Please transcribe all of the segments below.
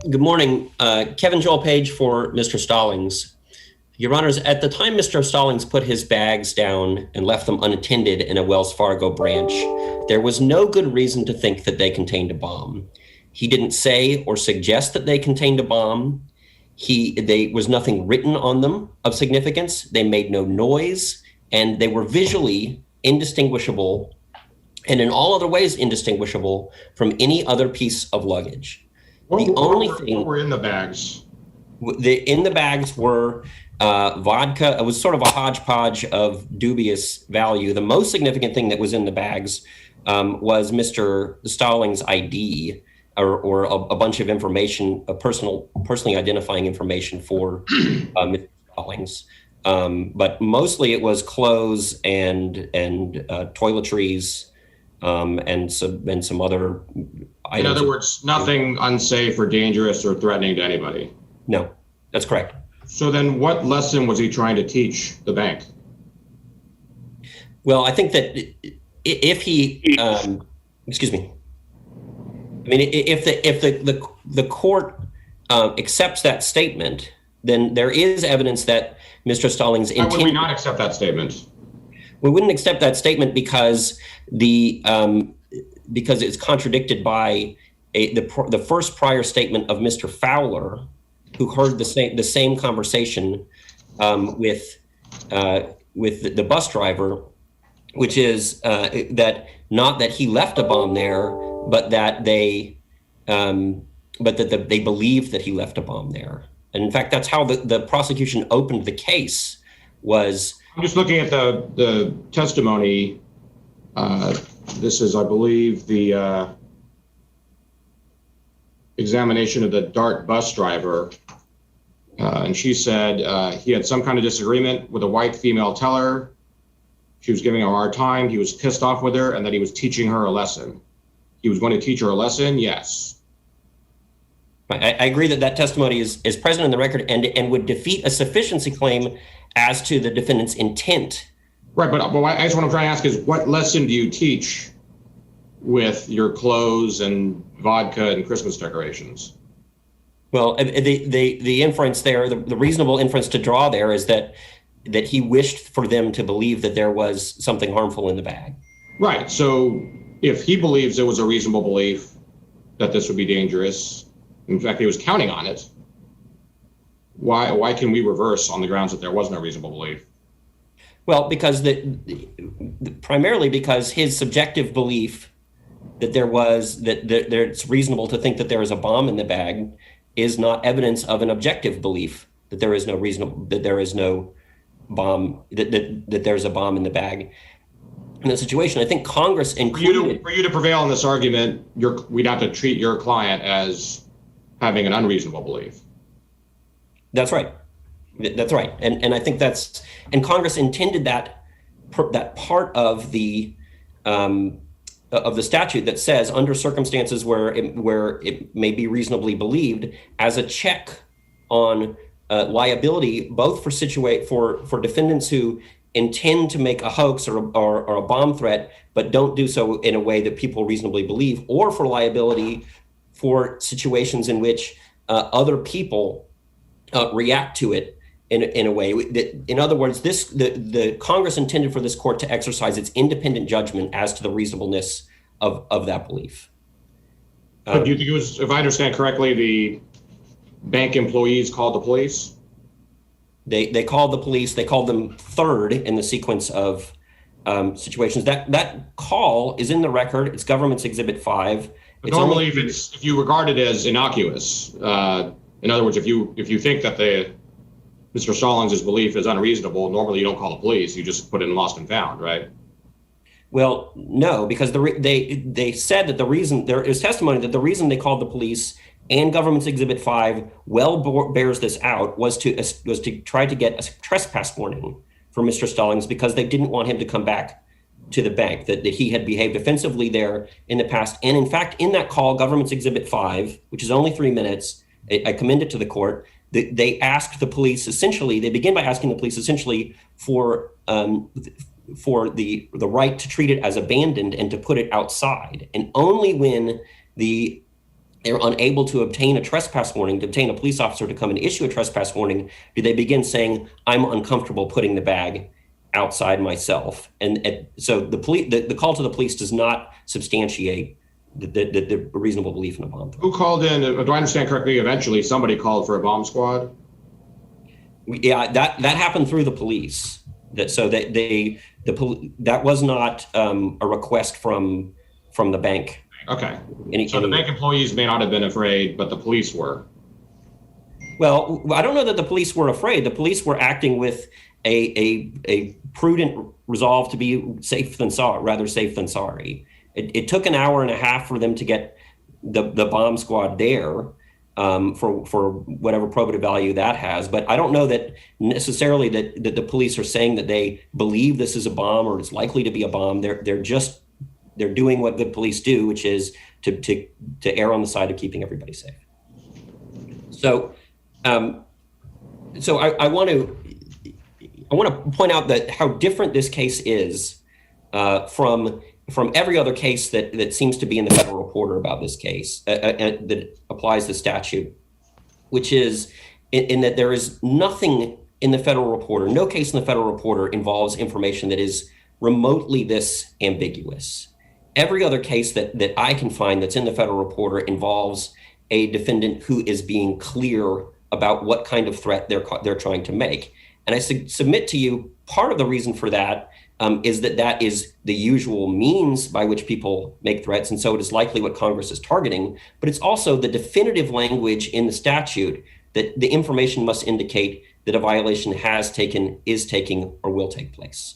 Good morning. Kevin Joel Page for Mr. Stallings. Your Honors, at the time Mr. Stallings put his bags down and left them unattended in a Wells Fargo branch, there was no good reason to think that they contained a bomb. He didn't say or suggest that they contained a bomb. There was nothing written on them of significance. They made no noise, and they were visually indistinguishable and in all other ways indistinguishable from any other piece of luggage. What were in the bags? In the bags were vodka. It was sort of a hodgepodge of dubious value. The most significant thing that was in the bags was Mr. Stallings' ID or a bunch of information, personally identifying information for Mr. Stallings. But mostly it was clothes and toiletries and some other items. In other words, nothing unsafe or dangerous or threatening to anybody. No, that's correct. So then what lesson was he trying to teach the bank? Well, I think that if he, excuse me, I mean, if the court accepts that statement, then there is evidence that Mr. Stallings intended. Why would we not accept that statement? We wouldn't accept that statement because because it's contradicted by the first prior statement of Mr. Fowler, who heard the same conversation with the bus driver, which is that not that he left a bomb there, but that they believed that he left a bomb there. And in fact, that's how the prosecution opened the case. I'm just looking at the testimony. This is, I believe, the examination of the Dart bus driver. And she said he had some kind of disagreement with a white female teller. She was giving him a hard time. He was pissed off with her and that he was teaching her a lesson. He was going to teach her a lesson? Yes. I agree that testimony is present in the record and would defeat a sufficiency claim as to the defendant's intent. Right, but I guess what I'm trying to ask is, what lesson do you teach with your clothes and vodka and Christmas decorations? Well, the inference there, the reasonable inference to draw there is that he wished for them to believe that there was something harmful in the bag. Right. So if he believes there was a reasonable belief that this would be dangerous, in fact, he was counting on it, why can we reverse on the grounds that there was no reasonable belief? Well, because primarily because his subjective belief that it's reasonable to think that there is a bomb in the bag is not evidence of an objective belief that there is no bomb, that there's a bomb in the bag. In that situation, I think Congress included. For you to prevail in this argument, we'd have to treat your client as having an unreasonable belief. That's right. That's right. And I think and Congress intended that part of the statute that says under circumstances where it may be reasonably believed as a check on liability, both for defendants who intend to make a hoax or a bomb threat, but don't do so in a way that people reasonably believe, or for liability for situations in which other people react to it in a way that, in other words, the Congress intended for this court to exercise its independent judgment as to the reasonableness of that belief. But do you think it was, if I understand correctly, the bank employees called the police? They called the police. They called them third in the sequence of situations. That call is in the record. It's Government's Exhibit 5. But normally, if you regard it as innocuous, in other words, if you think that Mr. Stallings' belief is unreasonable, normally you don't call the police. You just put it in lost and found, right? Well, no, because they said that there is testimony that the reason they called the police, and Government's Exhibit 5 bears this out, was to try to get a trespass warning for Mr. Stallings because they didn't want him to come back to the bank, that he had behaved offensively there in the past. And in fact, in that call, Government's Exhibit 5, which is only 3 minutes, I commend it to the court, they asked the police essentially, they begin by asking the police essentially for the right to treat it as abandoned and to put it outside. And only when the they're unable to obtain a trespass warning, to obtain a police officer to come and issue a trespass warning, do they begin saying, I'm uncomfortable putting the bag outside myself? And so the call to the police does not substantiate the reasonable belief in a bomb threat. Who called in? Do I understand correctly? Eventually, somebody called for a bomb squad. Yeah, that happened through the police. That was not a request from the bank. Okay. So the bank employees may not have been afraid, but the police were. Well, I don't know that the police were afraid. The police were acting with a prudent resolve to be rather safe than sorry. It took an hour and a half for them to get the bomb squad there, for whatever probative value that has. But I don't know that necessarily that the police are saying that they believe this is a bomb or it's likely to be a bomb. They're doing what good police do, which is to err on the side of keeping everybody safe. So, I want to point out that how different this case is from every other case that seems to be in the Federal Reporter about this case that applies the statute, which is in that there is nothing in the Federal Reporter, no case in the Federal Reporter involves information that is remotely this ambiguous. Every other case that I can find that's in the Federal Reporter involves a defendant who is being clear about what kind of threat they're trying to make. And I submit to you, part of the reason for that is that is the usual means by which people make threats, and so it is likely what Congress is targeting. But it's also the definitive language in the statute that the information must indicate that a violation has taken, is taking, or will take place.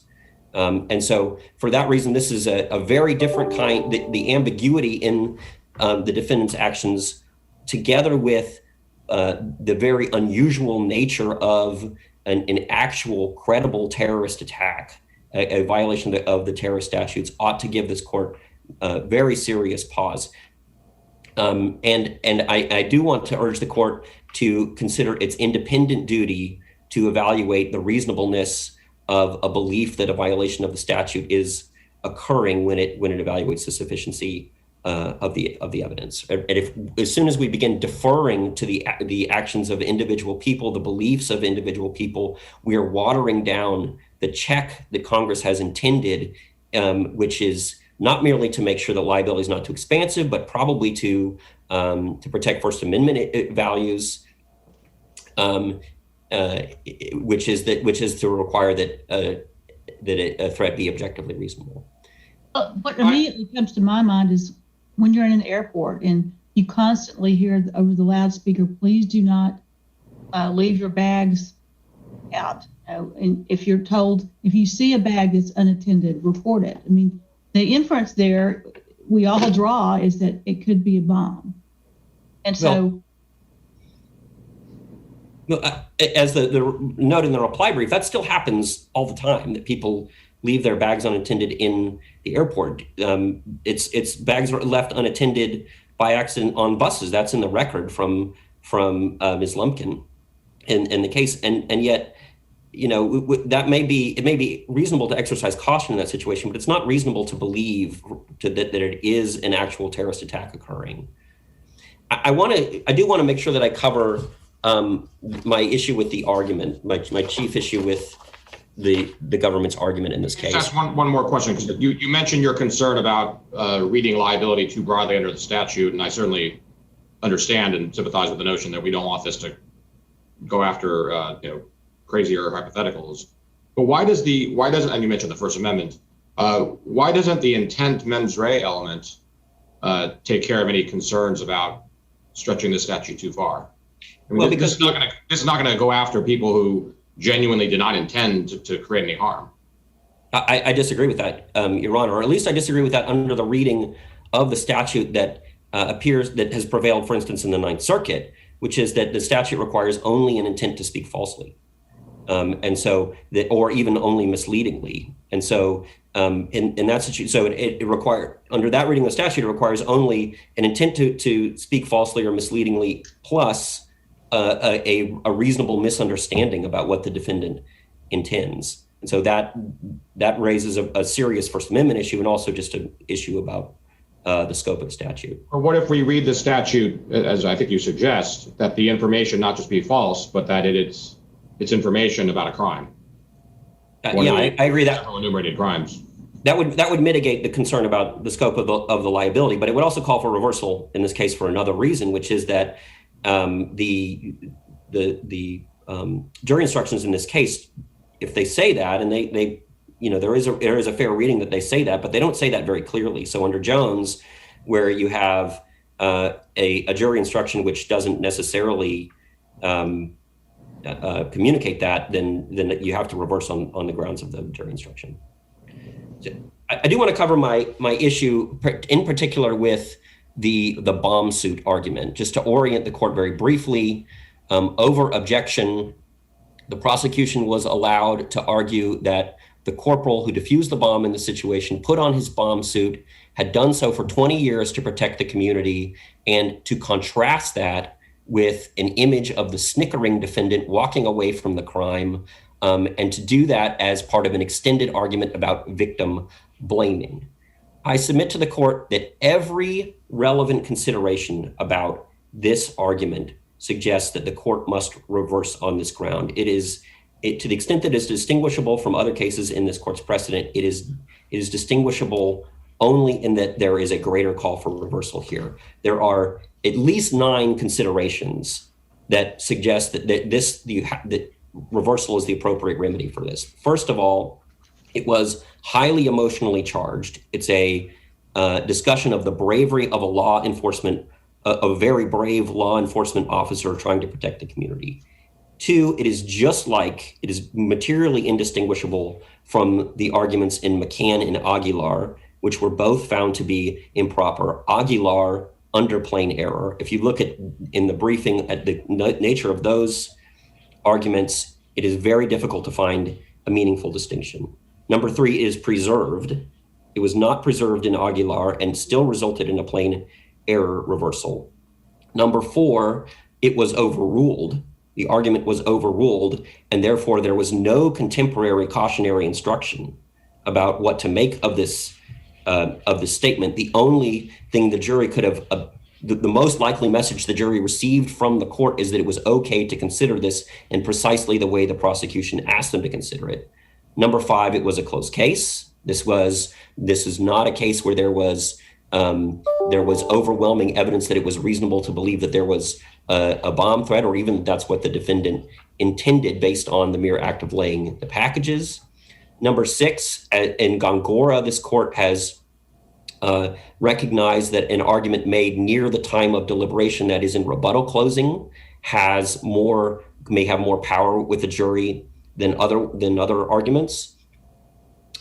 And so for that reason, this is a very different kind, the ambiguity in the defendant's actions, together with the very unusual nature of an actual credible terrorist attack, a violation of the terrorist statutes, ought to give this court very serious pause. And I do want to urge the court to consider its independent duty to evaluate the reasonableness of a belief that a violation of the statute is occurring when it evaluates the sufficiency of the evidence. And if, as soon as we begin deferring to the actions of individual people, the beliefs of individual people, we are watering down the check that Congress has intended, which is not merely to make sure that liability is not too expansive, but probably to protect First Amendment values, which is to require that a threat be objectively reasonable. What immediately comes to my mind is when you're in an airport and you constantly hear over the loudspeaker, please do not leave your bags out. And if you're told, if you see a bag that's unattended, report it. I mean, the inference there we all draw is that it could be a bomb. And so... Well, as the note in the reply brief, that still happens all the time, that people leave their bags unattended in the airport. It's bags are left unattended by accident on buses. That's in the record from Ms. Lumpkin in the case. And yet, you know, it may be reasonable to exercise caution in that situation, but it's not reasonable to believe that it is an actual terrorist attack occurring. I do want to make sure that I cover my issue with the argument, my chief issue with the government's argument in this case. Just one more question, because you mentioned your concern about reading liability too broadly under the statute, and I certainly understand and sympathize with the notion that we don't want this to go after crazier hypotheticals. But why doesn't, and you mentioned the First Amendment, why doesn't the intent mens rea element take care of any concerns about stretching the statute too far? I mean, well, because this is not going to go after people who genuinely did not intend to create any harm. I disagree with that, Your Honor, or at least I disagree with that under the reading of the statute that that has prevailed, for instance, in the Ninth Circuit, which is that the statute requires only an intent to speak falsely, and so that, or even only misleadingly, and so in that situation, so it requires, under that reading of the statute, it requires only an intent to speak falsely or misleadingly, plus a reasonable misunderstanding about what the defendant intends. And so that raises a serious First Amendment issue, and also just an issue about the scope of the statute. Or what if we read the statute, as I think you suggest, that the information not just be false, but that it's information about a crime? Yeah, I agree that enumerated crimes. That would mitigate the concern about the scope of the liability, but it would also call for reversal in this case for another reason, which is that the jury instructions in this case, if they say that, and they there is a fair reading that they say that, but they don't say that very clearly. So under Jones, where you have a jury instruction which doesn't necessarily communicate that, then you have to reverse on the grounds of the jury instruction. I do want to cover my issue in particular with the bomb suit argument, just to orient the court very briefly. Over objection, the prosecution was allowed to argue that the corporal who defused the bomb in the situation put on his bomb suit, had done so for 20 years to protect the community, and to contrast that with an image of the snickering defendant walking away from the crime, and to do that as part of an extended argument about victim blaming. I submit to the court that every relevant consideration about this argument suggests that the court must reverse on this ground. To the extent that it's distinguishable from other cases in this court's precedent, it is distinguishable only in that there is a greater call for reversal here. There are at least 9 considerations that suggest that reversal is the appropriate remedy for this. First of all, it was highly emotionally charged. It's a discussion of the bravery of a very brave law enforcement officer trying to protect the community. 2, it is materially indistinguishable from the arguments in McCann and Aguilar, which were both found to be improper. Aguilar, under plain error. If you look in the briefing at the nature of those arguments, it is very difficult to find a meaningful distinction. Number 3 is preserved. It was not preserved in Aguilar and still resulted in a plain error reversal. Number 4, it was overruled. The argument was overruled, and therefore there was no contemporary cautionary instruction about what to make of this statement. The only thing the jury could have, the most likely message the jury received from the court is that it was okay to consider this in precisely the way the prosecution asked them to consider it. Number 5, it was a closed case. This is not a case where there was overwhelming evidence that it was reasonable to believe that there was a bomb threat, or even that's what the defendant intended based on the mere act of laying the packages. Number 6, in Gongora, this court has recognized that an argument made near the time of deliberation, that is in rebuttal closing, may have more power with the jury than other arguments.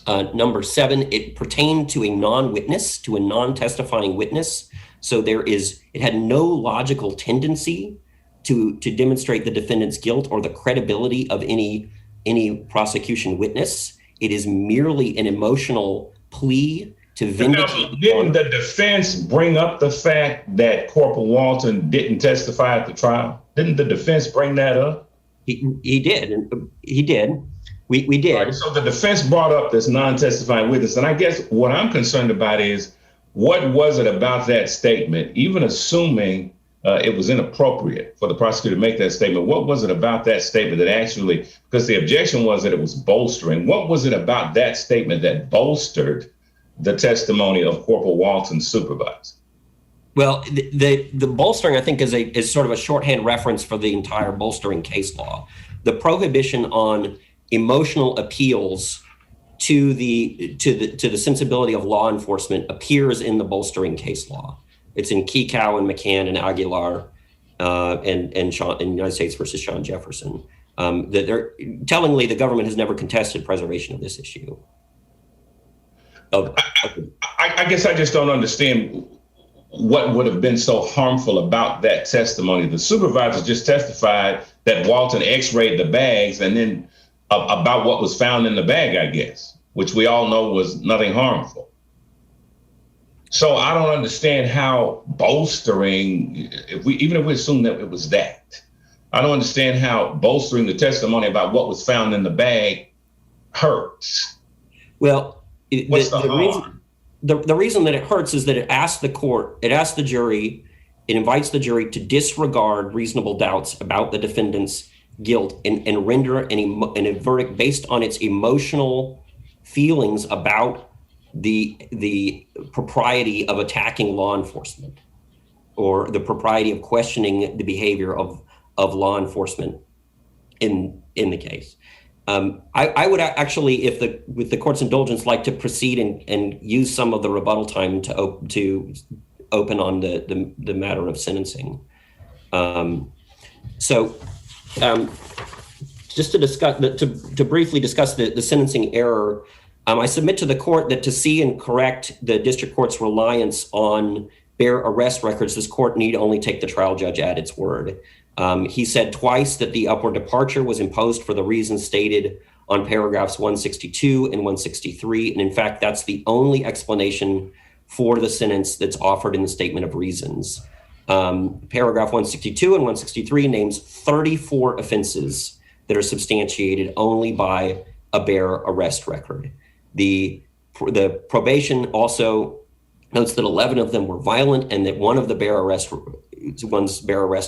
Number 7, it pertained to a non-witness, to a non-testifying witness. So it had no logical tendency to demonstrate the defendant's guilt or the credibility of any prosecution witness. It is merely an emotional plea to vindicate. Didn't the defense bring up the fact that Corporal Walton didn't testify at the trial? Didn't the defense bring that up? He did. He did. We did. Right, so the defense brought up this non-testifying witness. And I guess what I'm concerned about is, what was it about that statement, even assuming it was inappropriate for the prosecutor to make that statement, what was it about that statement that actually, because the objection was that it was bolstering, what was it about that statement that bolstered the testimony of Corporal Walton's supervisor? Well, the bolstering, I think, is sort of a shorthand reference for the entire bolstering case law. The prohibition on emotional appeals to the sensibility of law enforcement appears in the bolstering case law. It's in Kekau and McCann and Aguilar and United States versus Sean Jefferson. Tellingly, the government has never contested preservation of this issue. I guess I just don't understand what would have been so harmful about that testimony. The supervisor just testified that Walton x-rayed the bags and then about what was found in the bag, I guess, which we all know was nothing harmful. So I don't understand how bolstering, even if we assume that it was that, I don't understand how bolstering the testimony about what was found in the bag hurts. Well, what's the harm? the reason that it hurts is that it asks the jury, it invites the jury to disregard reasonable doubts about the defendant's guilt and render a verdict based on its emotional feelings about the propriety of attacking law enforcement or the propriety of questioning the behavior of law enforcement in the case. I would actually, with the court's indulgence, like to proceed and use some of the rebuttal time to open on the matter of sentencing. Just to discuss, to briefly discuss the sentencing error, I submit to the court that to see and correct the district court's reliance on bare arrest records, this court need only take the trial judge at its word. He said twice that the upward departure was imposed for the reasons stated on paragraphs 162 and 163. And in fact, that's the only explanation for the sentence that's offered in the statement of reasons. Paragraph 162 and 163 names 34 offenses that are substantiated only by a bare arrest record. The probation also notes that 11 of them were violent and that one of the bare arrest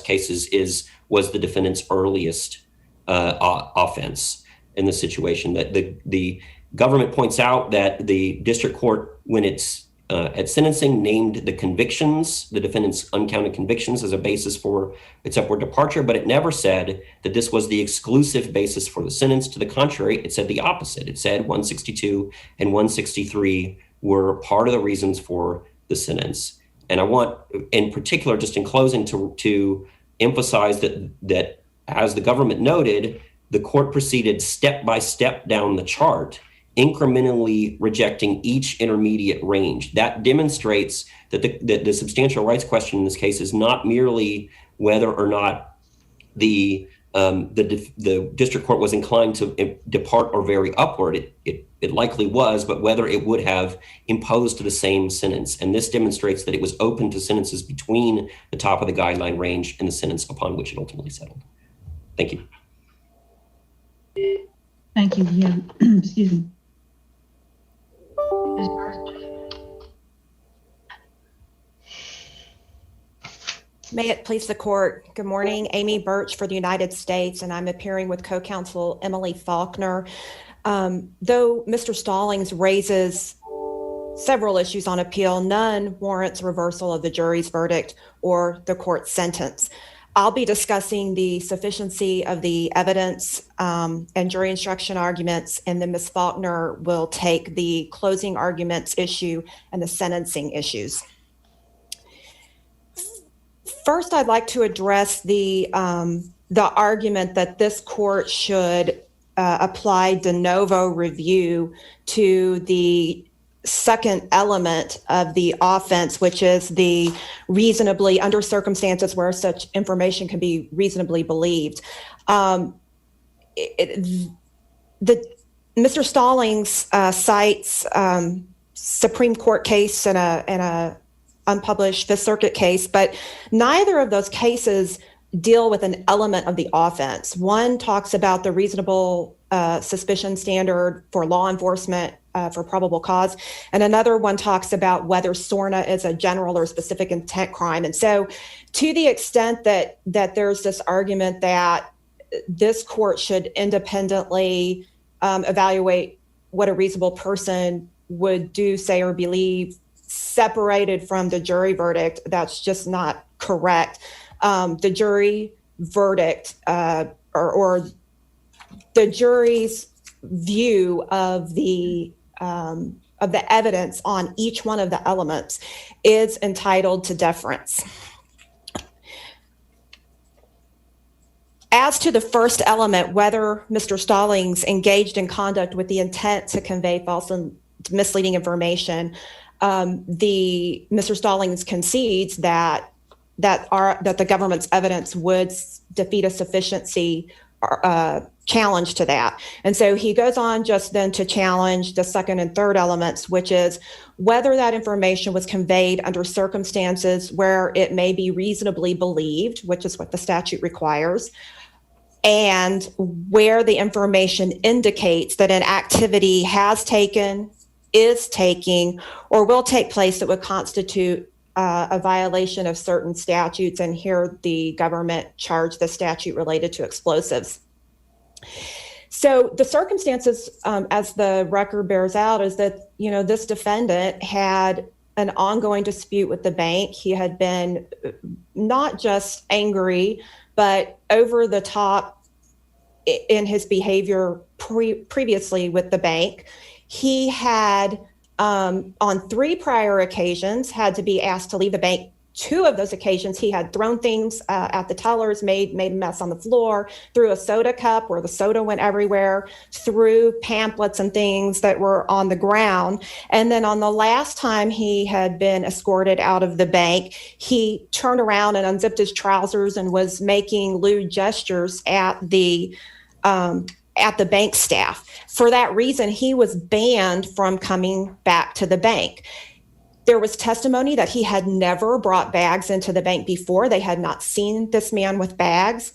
cases was the defendant's earliest offense in the situation. That the government points out that the district court, when it's at sentencing, named the convictions, the defendant's uncounted convictions, as a basis for its upward departure, but it never said that this was the exclusive basis for the sentence. To the contrary, it said the opposite. It said 162 and 163 were part of the reasons for the sentence. And I want, in particular, just in closing, to emphasize that as the government noted, the court proceeded step by step down the chart, incrementally rejecting each intermediate range. That demonstrates that the substantial rights question in this case is not merely whether or not the district court was inclined to depart or vary upward. It likely was, but whether it would have imposed the same sentence. And this demonstrates that it was open to sentences between the top of the guideline range and the sentence upon which it ultimately settled. Thank you. Thank you. Yeah. Excuse me. May it please the court. Good morning, Amy Burch for the United States, and I'm appearing with co-counsel Emily Falconer. Though Mr. Stallings raises several issues on appeal, none warrants reversal of the jury's verdict or the court's sentence. I'll be discussing the sufficiency of the evidence and jury instruction arguments, and then Ms. Falconer will take the closing arguments issue and the sentencing issues. First, I'd like to address the argument that this court should apply de novo review to the second element of the offense, which is the reasonably, under circumstances where such information can be reasonably believed. Mr. Stallings cites Supreme Court case and a unpublished Fifth Circuit case, but neither of those cases deal with an element of the offense. One talks about the reasonable suspicion standard for law enforcement for probable cause, and another one talks about whether SORNA is a general or specific intent crime. And so to the extent that there's this argument that this court should independently evaluate what a reasonable person would do, say, or believe separated from the jury verdict, that's just not correct. The jury verdict or the jury's view of the evidence on each one of the elements is entitled to deference. As to the first element, whether Mr. Stallings engaged in conduct with the intent to convey false and misleading information, Mr. Stallings concedes that the government's evidence would defeat a sufficiency challenge to that. And so he goes on just then to challenge the second and third elements, which is whether that information was conveyed under circumstances where it may be reasonably believed, which is what the statute requires, and where the information indicates that an activity has taken is taking or will take place that would constitute a violation of certain statutes. And here the government charged the statute related to explosives. So the circumstances, as the record bears out, is that, this defendant had an ongoing dispute with the bank. He had been not just angry, but over the top in his behavior previously with the bank. He had, on 3 prior occasions, had to be asked to leave the bank. 2 of those occasions, he had thrown things at the tellers, made a mess on the floor, threw a soda cup where the soda went everywhere, threw pamphlets and things that were on the ground. And then on the last time he had been escorted out of the bank, he turned around and unzipped his trousers and was making lewd gestures at the bank staff. For that reason, he was banned from coming back to the bank. There was testimony that he had never brought bags into the bank before. They had not seen this man with bags.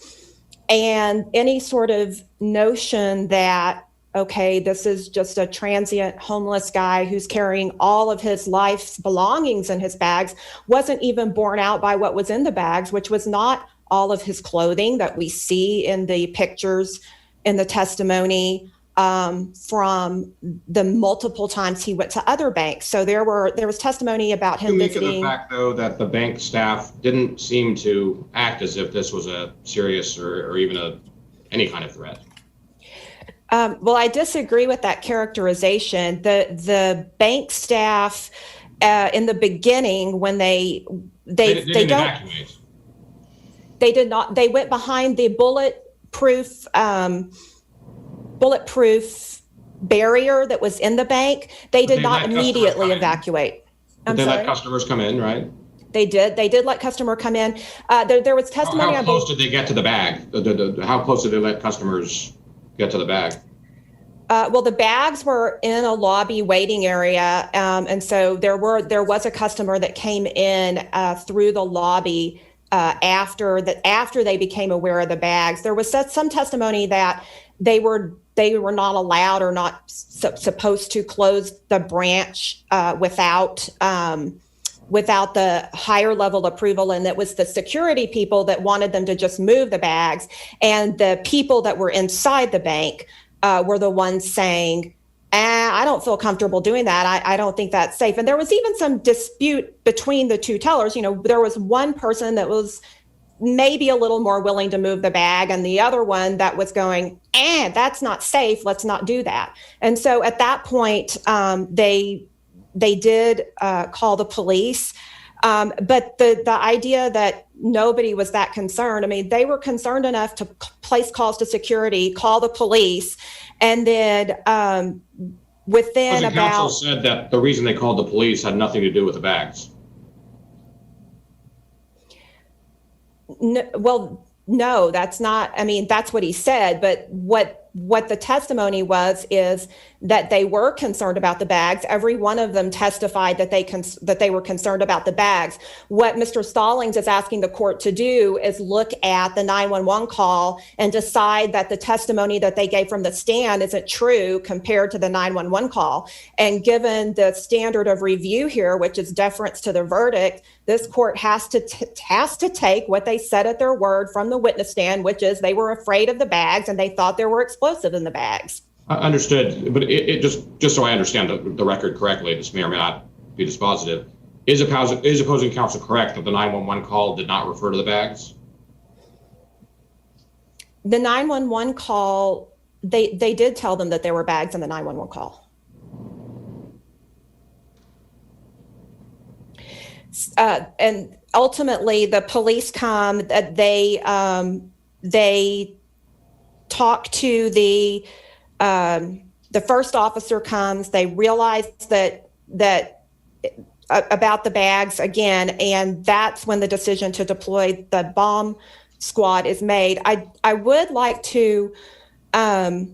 And any sort of notion that, okay, this is just a transient homeless guy who's carrying all of his life's belongings in his bags wasn't even borne out by what was in the bags, which was not all of his clothing that we see in the pictures in the testimony from the multiple times he went to other banks. So there was testimony about him visiting. You make of the fact, though, that the bank staff didn't seem to act as if this was a serious or even any kind of threat. Well, I disagree with that characterization. The bank staff in the beginning, when they didn't evacuate. They did not. They went behind the bulletproof barrier that was in the bank. They did not immediately evacuate. They let customers come in, right? They did let customer come in. There was testimony. How close did they get to the bag? How close did they let customers get to the bag? Well, the bags were in a lobby waiting area, and so there was a customer that came in through the lobby after they became aware of the bags. There was some testimony that they were not allowed or not supposed to close the branch without the higher level approval, and it was the security people that wanted them to just move the bags, and the people that were inside the bank were the ones saying, I don't feel comfortable doing that. I don't think that's safe. And there was even some dispute between the 2 tellers. There was one person that was maybe a little more willing to move the bag, and the other one that was going, that's not safe. Let's not do that. And so at that point, they did call the police. But the idea that nobody was that concerned, they were concerned enough to place calls to security, call the police, and then within the about... counsel said that the reason they called the police had nothing to do with the bags. No, that's not. That's what he said. But what the testimony is that they were concerned about the bags. Every one of them testified that they were concerned about the bags. What Mr. Stallings is asking the court to do is look at the 911 call and decide that the testimony that they gave from the stand isn't true compared to the 911 call. And given the standard of review here, which is deference to the verdict, this court has to take what they said at their word from the witness stand, which is they were afraid of the bags and they thought there were explosives in the bags. Understood, but it just so I understand the record correctly, this may or may not be dispositive. Is opposing counsel correct that the 911 call did not refer to the bags? The 911 call, they did tell them that there were bags in the 911 call. And ultimately, the police come. They talk to the first officer comes. They realize that about the bags again, and that's when the decision to deploy the bomb squad is made. I would like to let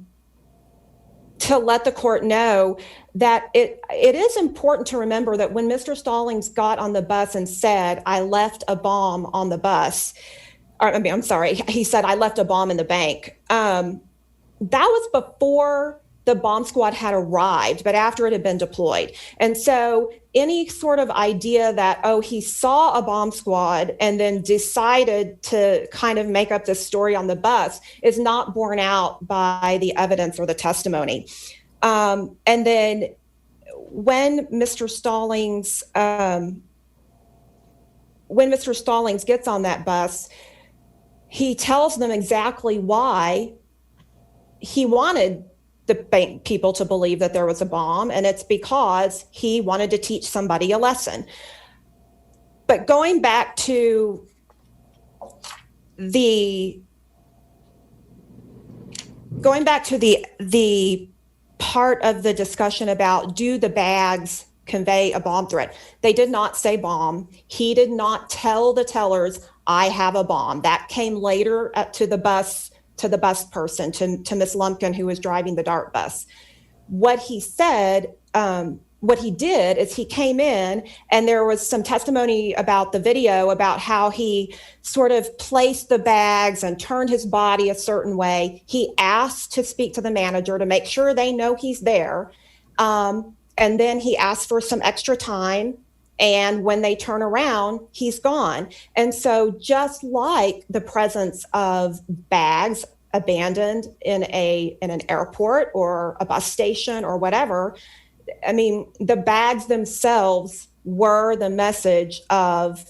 the court know that it is important to remember that when Mr. Stallings got on the bus and said, I left a bomb on the bus, he said, I left a bomb in the bank. That was before the bomb squad had arrived, but after it had been deployed. And so any sort of idea that, oh, he saw a bomb squad and then decided to kind of make up this story on the bus is not borne out by the evidence or the testimony. And then when Mr. Stallings gets on that bus, he tells them exactly why he wanted the bank people to believe that there was a bomb, and it's because he wanted to teach somebody a lesson. But going back to the part of the discussion about, do the bags convey a bomb threat? They did not say bomb. He did not tell the tellers, I have a bomb. That came later to the bus person, to Miss Lumpkin, who was driving the DART bus. What he said, what he did is he came in, and there was some testimony about the video about how he sort of placed the bags and turned his body a certain way. He asked to speak to the manager to make sure they know he's there. And then he asked for some extra time. And when they turn around, he's gone. And so just like the presence of bags abandoned in an airport or a bus station or whatever, I mean, the bags themselves were the message of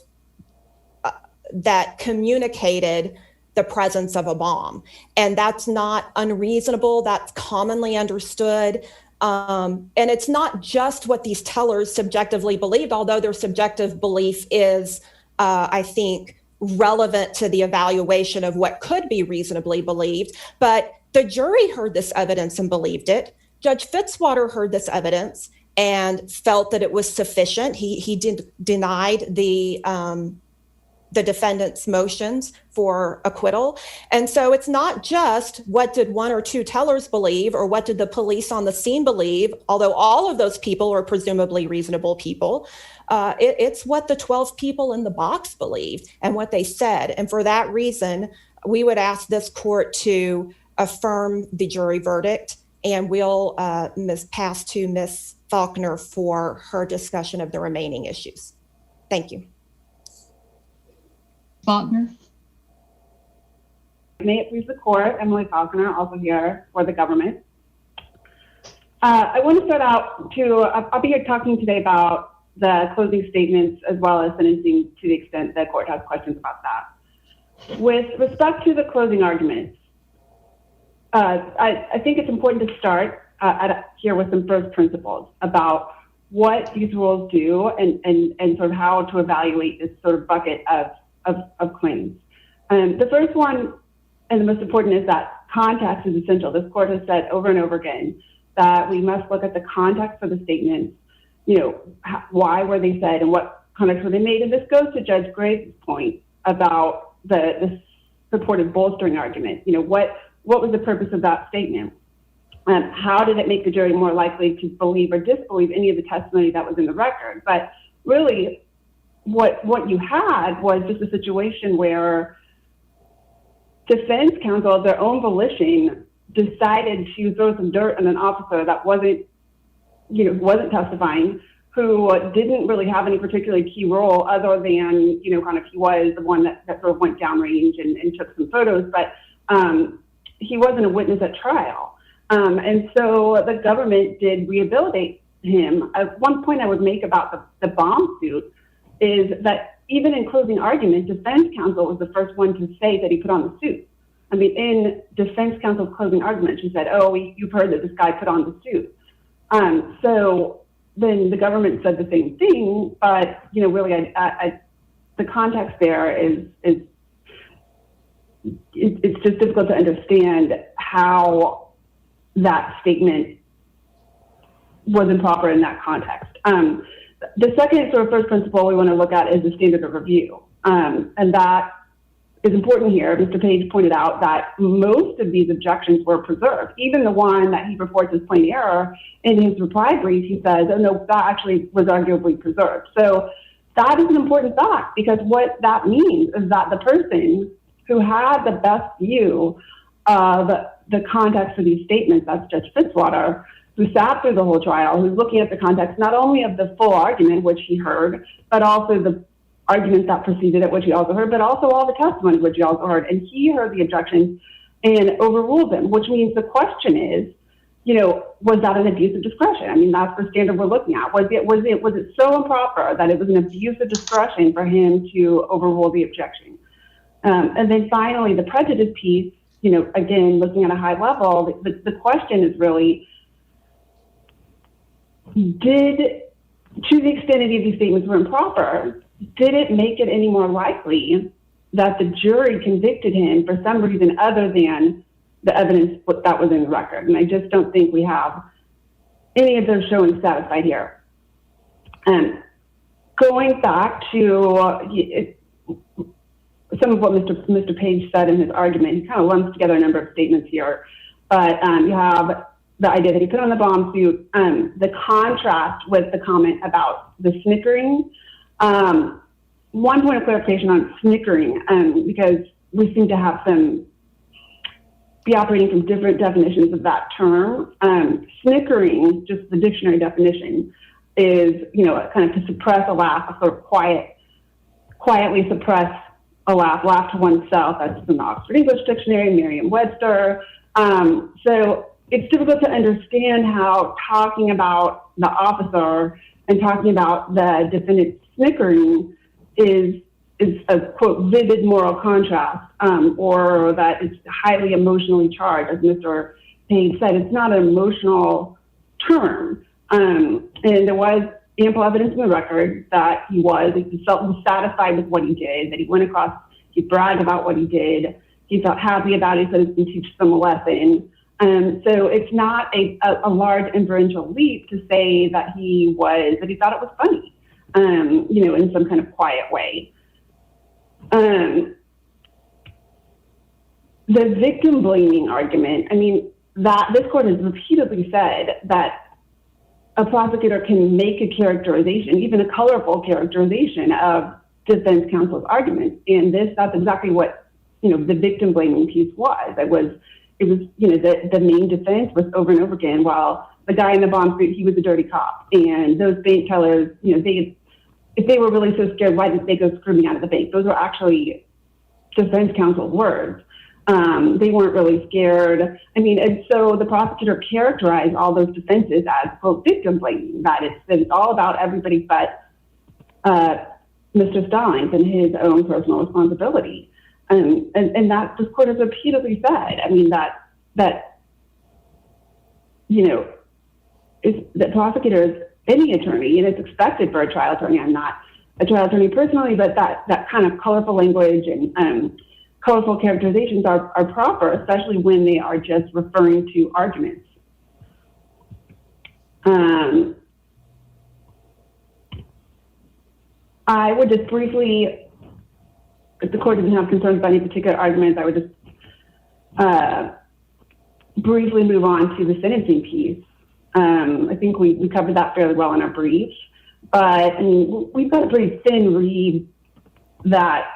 that communicated the presence of a bomb. And that's not unreasonable. That's commonly understood. And it's not just what these tellers subjectively believed, although their subjective belief is, I think, relevant to the evaluation of what could be reasonably believed. But the jury heard this evidence and believed it. Judge Fitzwater heard this evidence and felt that it was sufficient. He denied the defendant's motions for acquittal. And so it's not just what did one or two tellers believe or what did the police on the scene believe, although all of those people are presumably reasonable people. It's what the 12 people in the box believed and what they said. And for that reason, we would ask this court to affirm the jury verdict, and we'll pass to Ms. Falconer for her discussion of the remaining issues. Thank you. Falconer. May it please the court, Emily Falconer, also here for the government. I want to start out I'll be here talking today about the closing statements as well as sentencing to the extent the court has questions about that. With respect to the closing arguments, I think it's important to start here with some first principles about what these rules do and sort of how to evaluate this sort of bucket of claims. The first one and the most important is that context is essential. This court has said over and over again that we must look at the context for the statements, why were they said and what context were they made. And this goes to Judge Graves' point about the purported bolstering argument. What was the purpose of that statement? How did it make the jury more likely to believe or disbelieve any of the testimony that was in the record? But really, what you had was just a situation where defense counsel, of their own volition, decided to throw some dirt on an officer that wasn't testifying, who didn't really have any particularly key role other than, he was the one that sort of went downrange and took some photos, but he wasn't a witness at trial. And so the government did rehabilitate him. One point I would make about the bomb suit is that even in closing argument, defense counsel was the first one to say that he put on the suit. I mean, in defense counsel's closing argument, she said, you've heard that this guy put on the suit. So then the government said the same thing, but, really, the context there is it's just difficult to understand how that statement was improper in that context. The second sort of first principle we want to look at is the standard of review. And that is important here. Mr. Page pointed out that most of these objections were preserved. Even the one that he reports as plain error, in his reply brief, he says, no, that actually was arguably preserved. So that is an important fact, because what that means is that the person who had the best view of the context of these statements, that's Judge Fitzwater, who sat through the whole trial, who's looking at the context not only of the full argument, which he heard, but also the arguments that preceded it, which he also heard, but also all the testimony, which he also heard. And he heard the objections and overruled them, which means the question is, was that an abuse of discretion? I mean, that's the standard we're looking at. Was it so improper that it was an abuse of discretion for him to overrule the objection? And then finally, the prejudice piece, again, looking at a high level, the question is really, to the extent any of these statements were improper, did it make it any more likely that the jury convicted him for some reason other than the evidence that was in the record? And I just don't think we have any of those showings satisfied here. Going back to some of what Mr. Page said in his argument, he kind of lumps together a number of statements here, but you have the idea that he put on the bomb suit, the contrast with the comment about the snickering. One point of clarification on snickering, because we seem to have be operating from different definitions of that term. Snickering, just the dictionary definition, is, kind of to suppress a laugh, a sort of quietly suppress a laugh to oneself. That's from the Oxford English Dictionary, Merriam-Webster. So it's difficult to understand how talking about the officer and talking about the defendant snickering is a, quote, vivid moral contrast, or that it's highly emotionally charged. As Mr. Page said, it's not an emotional term. And there was ample evidence in the record that he felt satisfied with what he did, that he went across, he bragged about what he did, he felt happy about it, so he can teach them a lesson. So it's not a large inferential leap to say that he thought it was funny, in some kind of quiet way. The victim blaming argument, that this court has repeatedly said that a prosecutor can make a characterization, even a colorful characterization of defense counsel's arguments. And that's exactly what, the victim blaming piece was. It was, the main defense was over and over again, while the guy in the bomb suit, he was a dirty cop. And those bank tellers, if they were really so scared, why didn't they go screaming out of the bank? Those were actually defense counsel's words. They weren't really scared. And so the prosecutor characterized all those defenses as, quote, victim blaming, that it's all about everybody but Mr. Stallings and his own personal responsibility. And that this court has repeatedly said, that prosecutors, any attorney, and it's expected for a trial attorney, I'm not a trial attorney personally, but that kind of colorful language and colorful characterizations are proper, especially when they are just referring to arguments. I would just briefly, if the court doesn't have concerns about any particular arguments, I would just briefly move on to the sentencing piece. I think we covered that fairly well in our brief, but we've got a pretty thin read that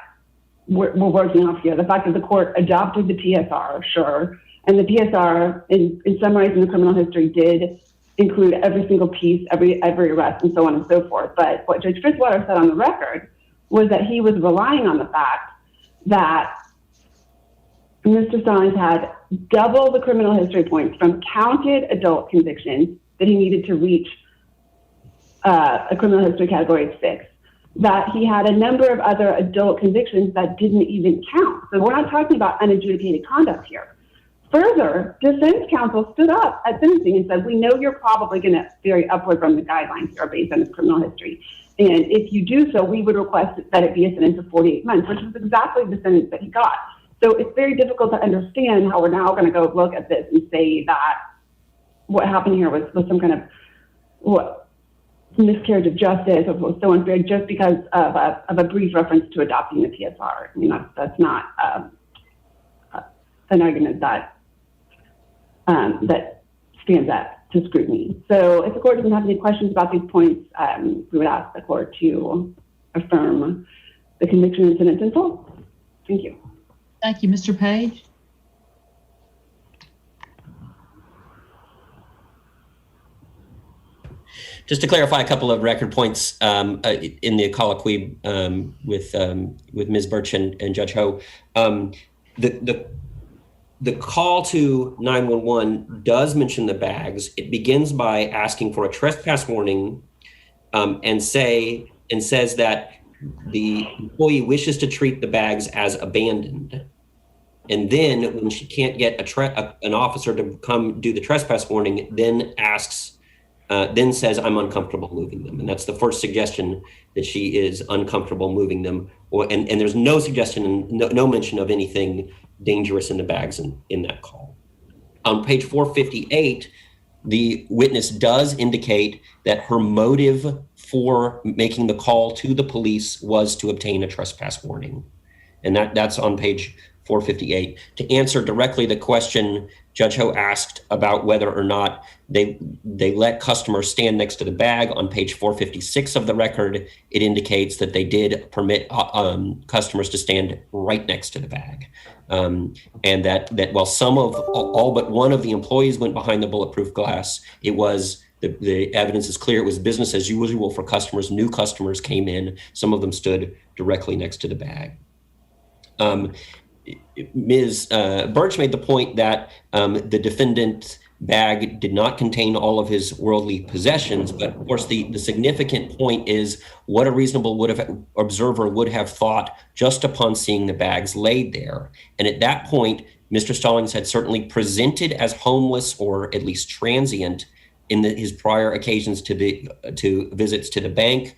we're working off here. The fact that the court adopted the PSR, sure, and the PSR, in summarizing the criminal history, did include every single piece, every arrest, and so on and so forth. But what Judge Fitzwater said on the record was that he was relying on the fact that Mr. Stallings had double the criminal history points from counted adult convictions that he needed to reach a criminal history category of 6, that he had a number of other adult convictions that didn't even count. So we're not talking about unadjudicated conduct here. Further, defense counsel stood up at sentencing and said, we know you're probably going to vary upward from the guidelines here based on his criminal history. And if you do so, we would request that it be a sentence of 48 months, which was exactly the sentence that he got. So it's very difficult to understand how we're now going to go look at this and say that what happened here was some kind of miscarriage of justice or was so unfair just because of a brief reference to adopting the PSR. That's not an argument that stands up to scrutiny. So if the court doesn't have any questions about these points, we would ask the court to affirm the conviction and sentence in full. Thank you. Thank you. Mr. Page? Just to clarify a couple of record points in the colloquy with Ms. Burch and Judge Ho, the call to 911 does mention the bags. It begins by asking for a trespass warning and says that the employee wishes to treat the bags as abandoned. And then when she can't get an officer to come do the trespass warning, then says, I'm uncomfortable moving them. And that's the first suggestion, that she is uncomfortable moving them. And there's no suggestion, no mention of anything dangerous in the bags in that call. On page 458, the witness does indicate that her motive for making the call to the police was to obtain a trespass warning. And that's on page 458. To answer directly the question Judge Ho asked about whether or not they let customers stand next to the bag, on page 456 of the record, it indicates that they did permit customers to stand right next to the bag. And that while all but one of the employees went behind the bulletproof glass, it was the evidence is clear. It was business as usual for customers. New customers came in. Some of them stood directly next to the bag. Ms. Burch made the point that the defendant's bag did not contain all of his worldly possessions, but of course the significant point is what a reasonable observer would have thought just upon seeing the bags laid there. And at that point, Mr. Stallings had certainly presented as homeless or at least transient in his prior occasions to visits to the bank.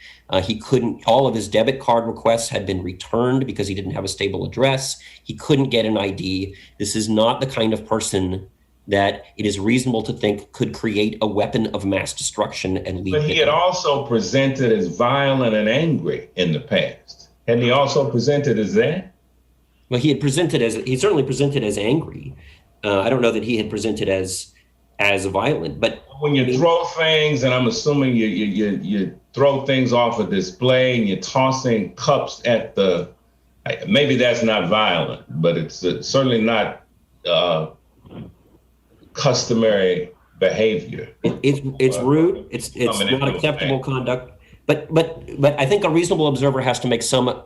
All of his debit card requests had been returned because he didn't have a stable address. He couldn't get an ID. This is not the kind of person that it is reasonable to think could create a weapon of mass destruction and leave. But he had also presented as violent and angry in the past. Hadn't he also presented as that? Well, he certainly presented as angry. I don't know that he had presented as violent, but when you throw things, and I'm assuming you throw things off a display and you're tossing cups at maybe that's not violent, but it's certainly not customary behavior. It's rude. It's not acceptable conduct. But I think a reasonable observer has to make some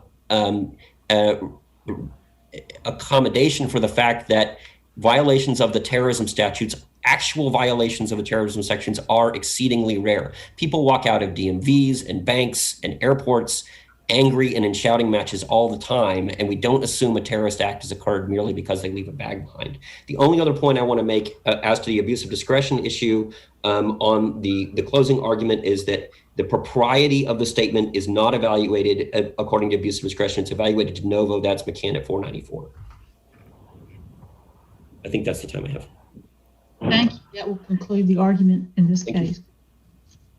accommodation for the fact that violations of the terrorism statutes, actual violations of the terrorism sections, are exceedingly rare. People walk out of DMVs and banks and airports angry and in shouting matches all the time, and we don't assume a terrorist act has occurred merely because they leave a bag behind. The only other point I want to make as to the abuse of discretion issue on the closing argument is that the propriety of the statement is not evaluated according to abuse of discretion. It's evaluated de novo. That's McCann at 494. I think that's the time I have. Thank you. That will conclude the argument in this Thank case.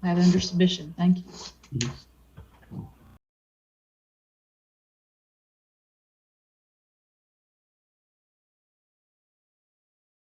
I have it under submission. Thank you. Mm-hmm.